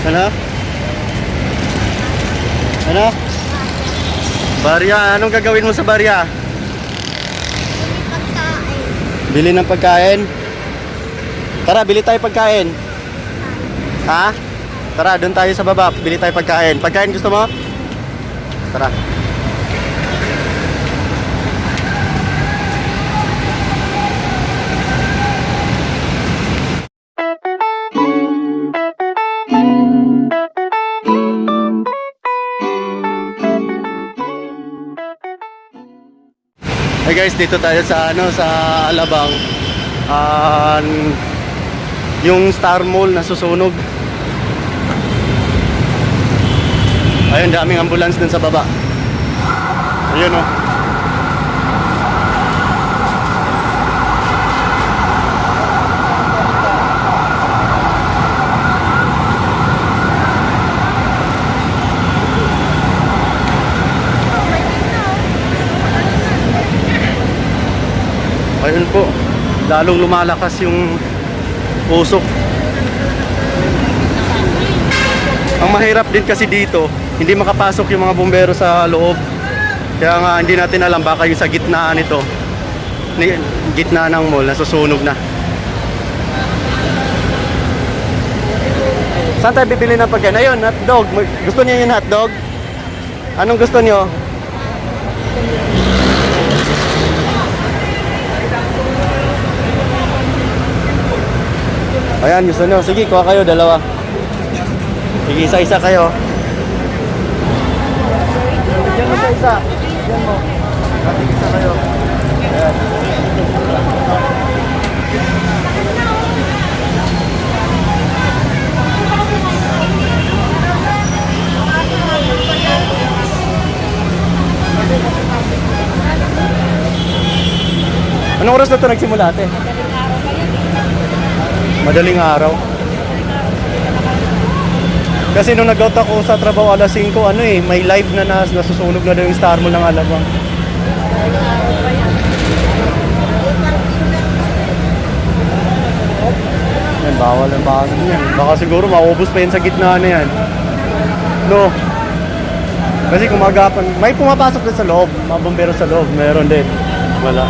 Ano? Ano? Barya, anong gagawin mo sa barya? Bili ng pagkain. Tara, bili tayo pagkain. Ha? Tara, doon tayo sa baba. Bili tayo pagkain. Pagkain gusto mo? Tara. Hey guys, dito tayo sa sa Alabang. Yung Star Mall nasusunog. Ayun, daming ambulance dun sa baba. Ayun oh. Ayun po, lalong lumalakas yung usok. Ang mahirap din kasi dito, hindi makapasok yung mga bumbero sa loob. Kaya nga hindi natin alam, baka yung sa gitna nito, gitna ng mall, nasusunog na. Saan tayo bibili ng pagkain? Ayun, hotdog. Gusto niyo yung hotdog? Anong gusto niyo? Ayan, gusto nyo. Sige, kuha kayo, dalawa. Sige, isa-isa kayo. Bigyan mo isa-isa. Bigyan mo. Isa kayo. Ayan. Anong oras na ito nagsimula, ate? Madaling araw. Kasi nung nag-out ako sa trabaho alas 5, may live na nasusunog na daw yung Star Mall ng Alabang. Yan, bawal ang bakit yan. Baka siguro maubos pa yan sa gitna na yan. No. Kasi kumagapan, may pumapasok din sa loob, mga bumbero sa loob, meron din. Wala.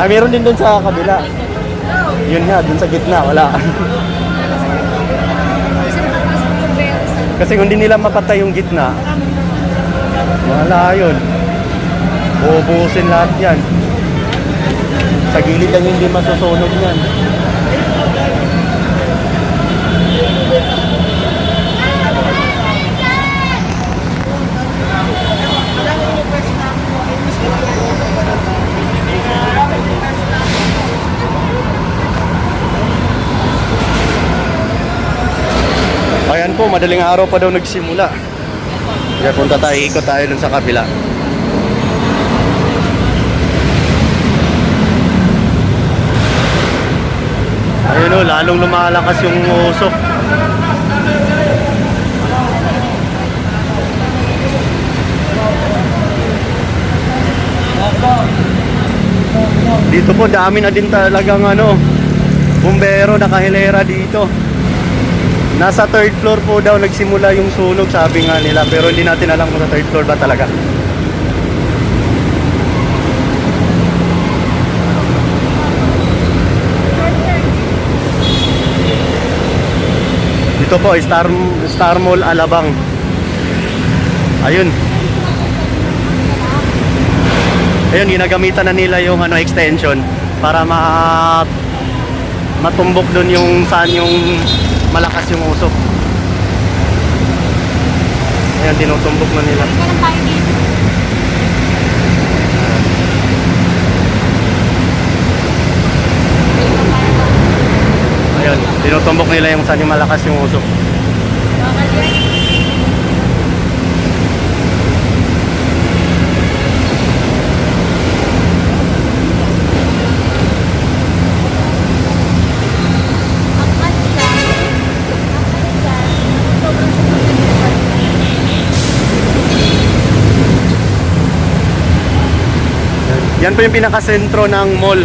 Ah, meron din dun sa kabila. Yun nga, dun sa gitna, wala. Kasi kung di nila mapatay yung gitna, wala yun. Uubusin lahat yan. Sa gilid lang hindi masusunog yan. Ayan po, madaling araw pa daw nagsimula. Kaya punta tayo, ikot tayo dun sa kabila. Ayun o, lalong lumalakas yung usok. Dito po, dami na din talagang bumbero, nakahilera dito. Nasa third floor po daw nagsimula yung sunog, sabi nga nila. Pero hindi natin alam kung sa third floor ba talaga. Dito po, Star Mall Alabang. Ayun. Ayun, ginagamitan na nila yung extension para matumbok dun yung saan yung malakas yung usok. Ayan, tinutumbok na nila. Ayan, tinutumbok nila yung saan yung malakas yung usok. Yan po yung pinakasentro ng mall.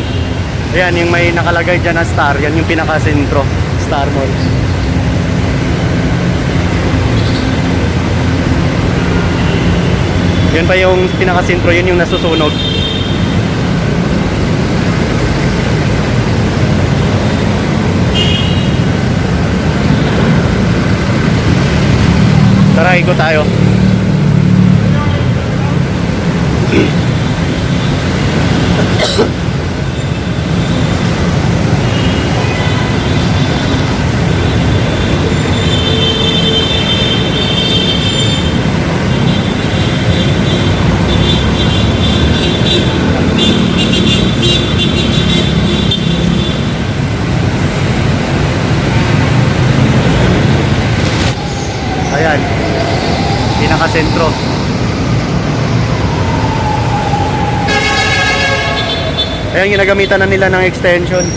Ayan, yung may nakalagay dyan na star. Yan yung pinakasentro. Star Mall. Yun pa yung pinakasentro, yun yung nasusunog. Tara, ikot tayo. Ayan, pinakasentro. Ayan, ginagamitan na nila ng extension.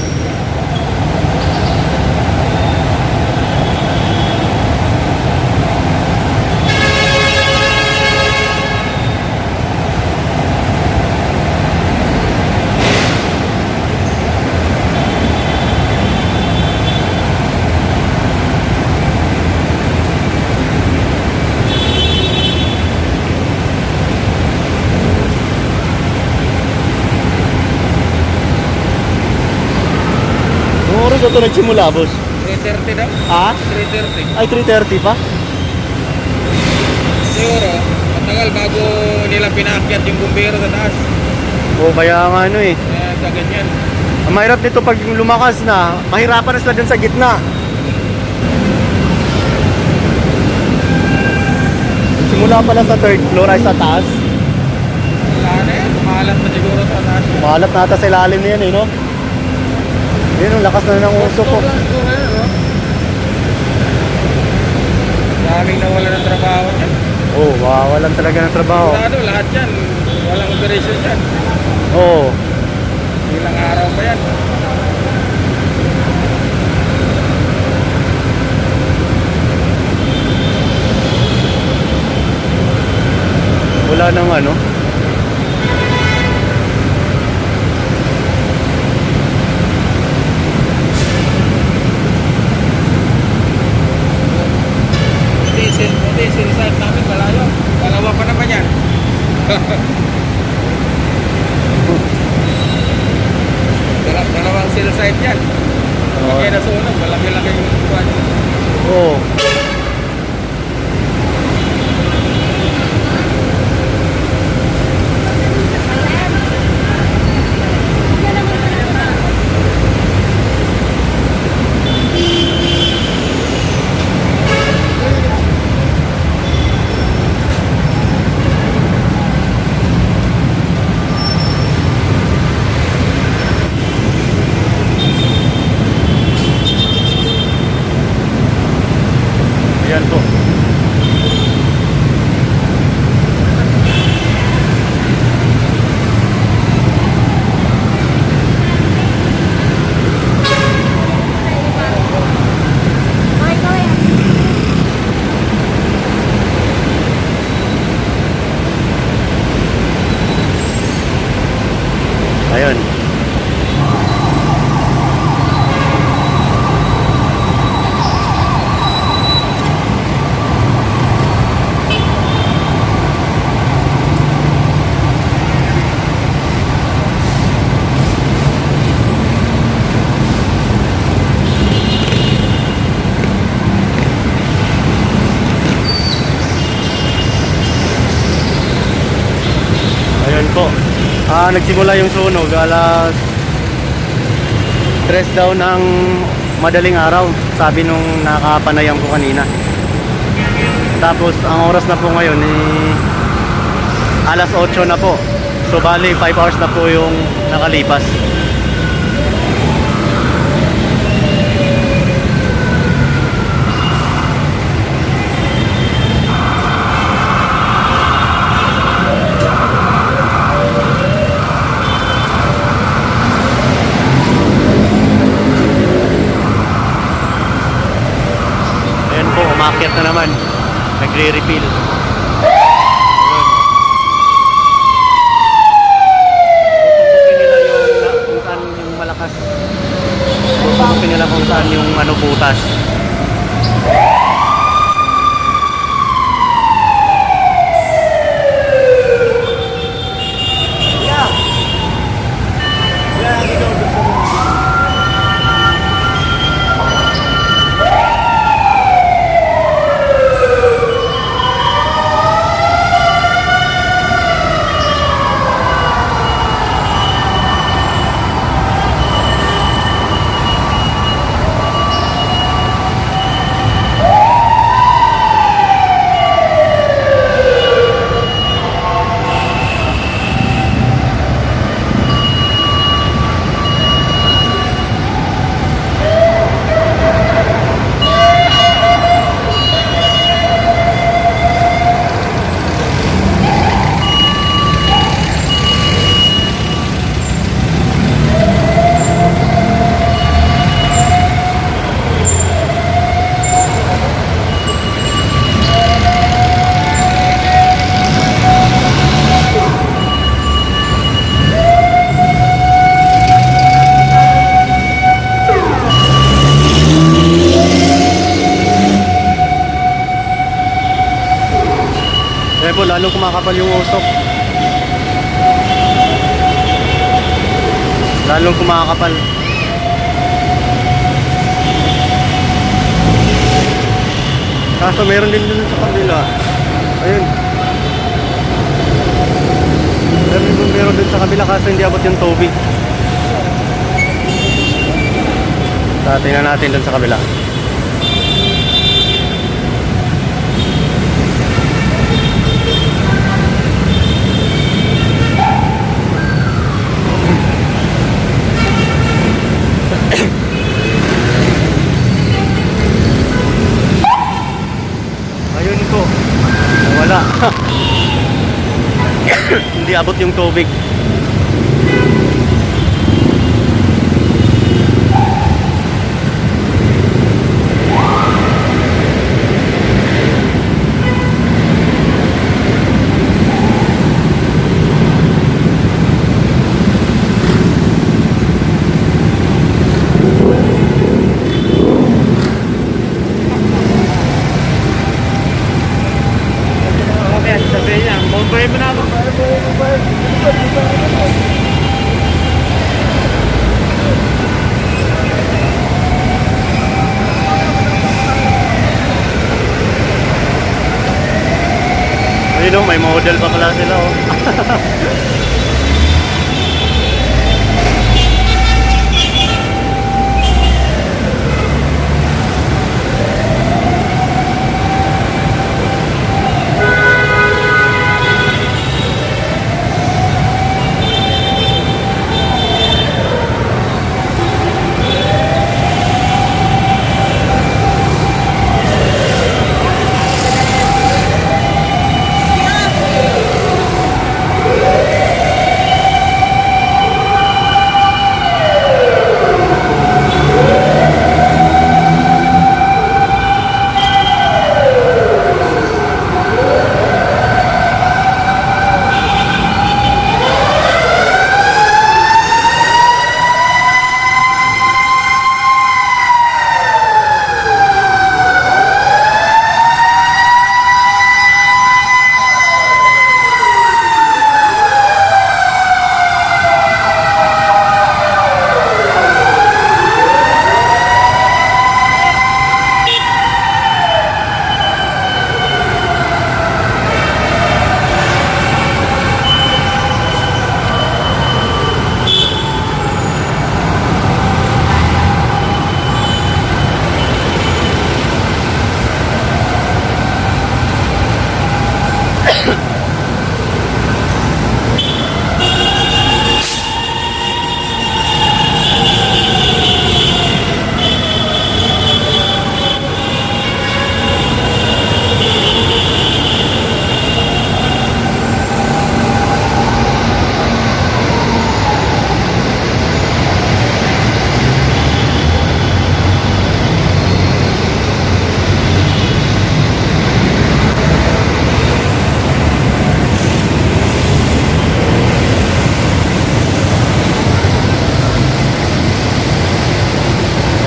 Anong oras ito nagsimula, boss? 3:30 daw? Ah? 3:30. Ay, 3:30 pa? Siguro, matagal bago nila pinaakyat yung bumbero sa taas. Oo, kaya nga ano eh. Kaya sa ganyan. Ang mahirap nito pag lumakas na, mahirapan na sila dun sa gitna. Simula pala sa third floor ay sa taas. Wala na yan. Kumalat na siguro sa taas. Mahalap na ata sa ilalim na yan eh, no? Yun, ang lakas na ng uso ko. Daming nawala ng trabaho yan. Oo, mawawalan talaga ng trabaho. Lahat yan. Walang operation yan. Oo. Ilang araw pa yan. Wala nang ano. Diesel site namin malayo. Dalawa pa naman yan. Dalawang cell site yan. Kaya nasunog. Malaki-laki yung buwan. Oo. Ayan po. Ayun. Ayun po. Nagsimula yung sunog alas 3 daw ng madaling araw, sabi nung nakapanayam ko kanina. Tapos ang oras na po ngayon alas 8 na po. So bali 5 hours na po yung nakalipas. Umakyat na naman, nagre-refill. Tutubukin nila yung kung saan yung malakas. Tutubukin nila kung saan yung ano butas. Kaya po, lalong kumakapal yung usok. Lalong kumakapal. Kaso meron din dun sa kabila. Ayun. Meron din sa kabila kaso hindi abot yung tubig. Tingnan natin dun sa kabila. Ayun po. Wala. Hindi abot yung tubig. Sabi niya, mobile mo na ako. Ayun o, may model pa pala sila oh.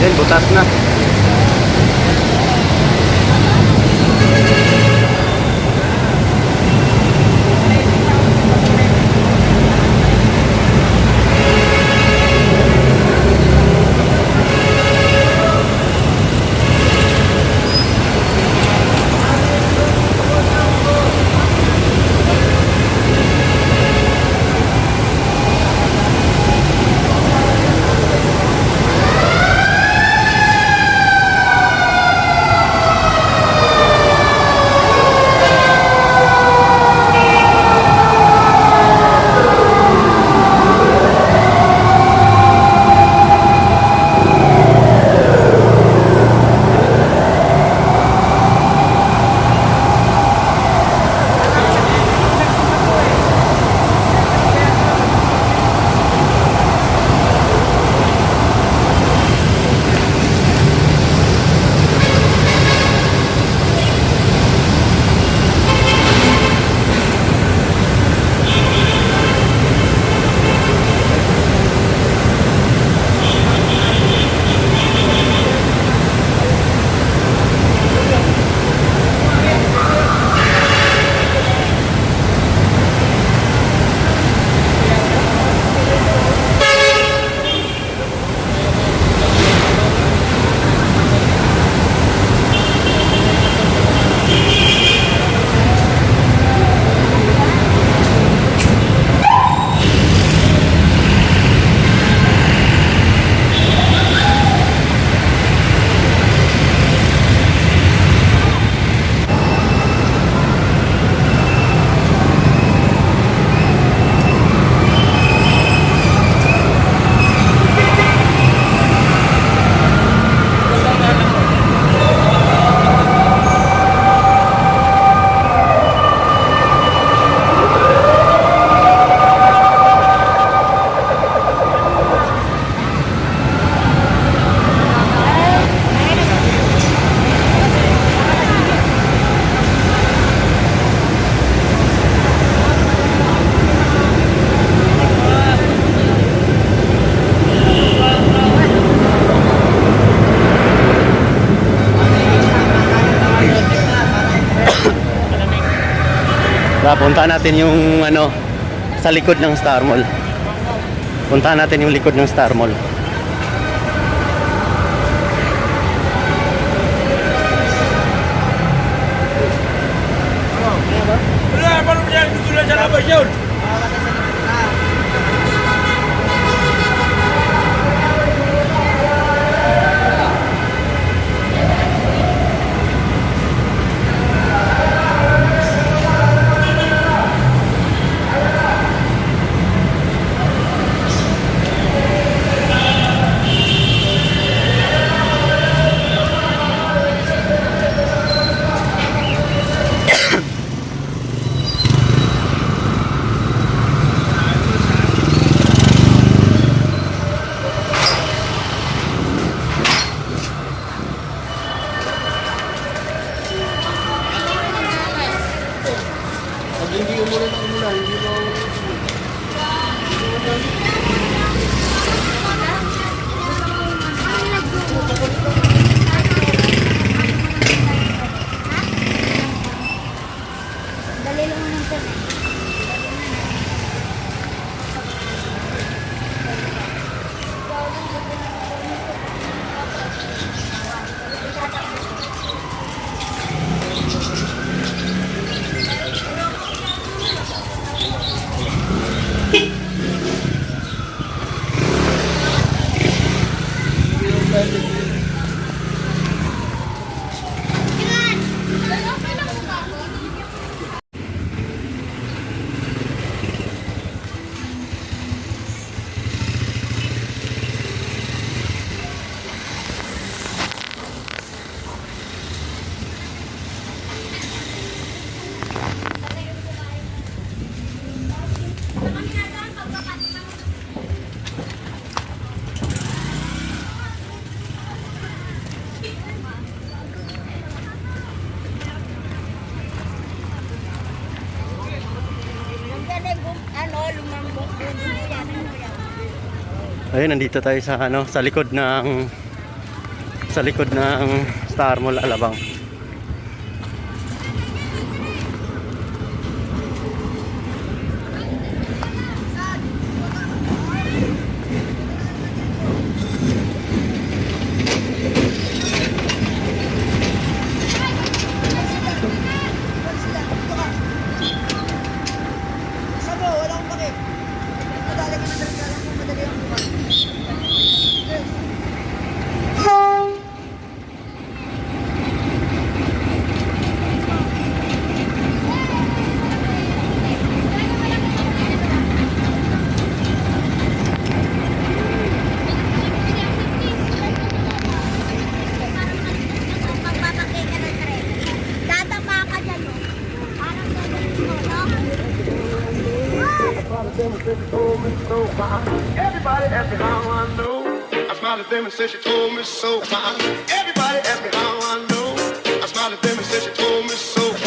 Yan, butas na. Punta natin yung ano sa likod ng Star Mall. Punta natin yung likod ng Star Mall. Wala, paano mo yan? Gusto lang sa labas yun. Hindi umulan na umulan, hindi mo... Dali lang naman ito. Ayun, nandito tayo sa ano, sa likod ng sa likod ng Star Mall, Alabang. Magpapakay ka ng tren. Tatapa ka dyan, no? Parang gano'n, no? Everybody asked me how I know. I smiled at them and said she told me so. Everybody asked me how I know.